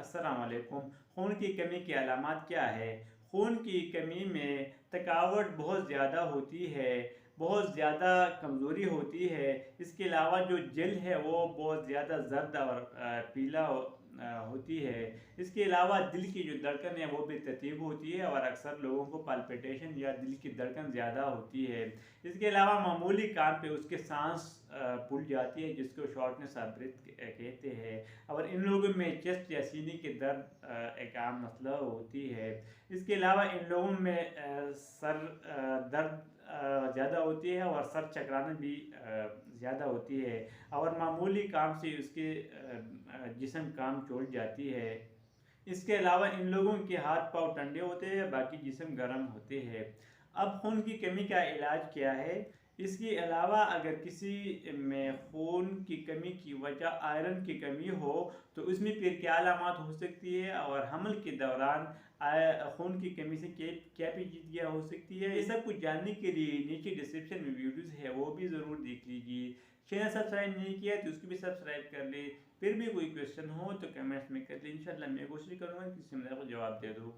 السلام علیکم۔ خون کی کمی کی علامات کیا ہے؟ خون کی کمی میں تھکاوٹ بہت زیادہ ہوتی ہے، بہت زیادہ کمزوری ہوتی ہے۔ اس کے علاوہ جو جلد ہے وہ بہت زیادہ زرد اور پیلا ہوتی ہے۔ اس کے علاوہ دل کی جو دھڑکن ہے وہ بھی تیز ہوتی ہے اور اکثر لوگوں کو پالپیٹیشن یا دل کی دھڑکن زیادہ ہوتی ہے۔ اس کے علاوہ معمولی کام پہ اس کے سانس پھول جاتی ہے، جس کو شارٹنس آف بریتھ کہتے ہیں، اور ان لوگوں میں چیسٹ یا سینے کے درد ایک عام مسئلہ ہوتی ہے۔ اس کے علاوہ ان لوگوں میں سر درد زیادہ ہوتی ہے اور سر چکرانا بھی زیادہ ہوتی ہے، اور معمولی کام سے اس کے جسم کام چھوڑ جاتی ہے۔ اس کے علاوہ ان لوگوں کے ہاتھ پاؤں ٹھنڈے ہوتے ہیں، باقی جسم گرم ہوتے ہیں۔ اب خون کی کمی کا علاج کیا ہے؟ اس کے علاوہ اگر کسی میں خون کی کمی کی وجہ آئرن کی کمی ہو تو اس میں پھر کیا علامات ہو سکتی ہے، اور حمل کے دوران خون کی کمی سے کیا پیچیدگیاں ہو سکتی ہے، یہ سب کچھ جاننے کے لیے نیچے ڈسکرپشن میں ویڈیوز ہے وہ بھی ضرور دیکھ لیجیے۔ چینل سبسکرائب نہیں کیا تو اس کو بھی سبسکرائب کر لیں۔ پھر بھی کوئی کویسچن ہو تو کمنٹس میں کر لیں، انشاءاللہ میں کوشش کروں گا کہ اس سے کو جواب دے دوں۔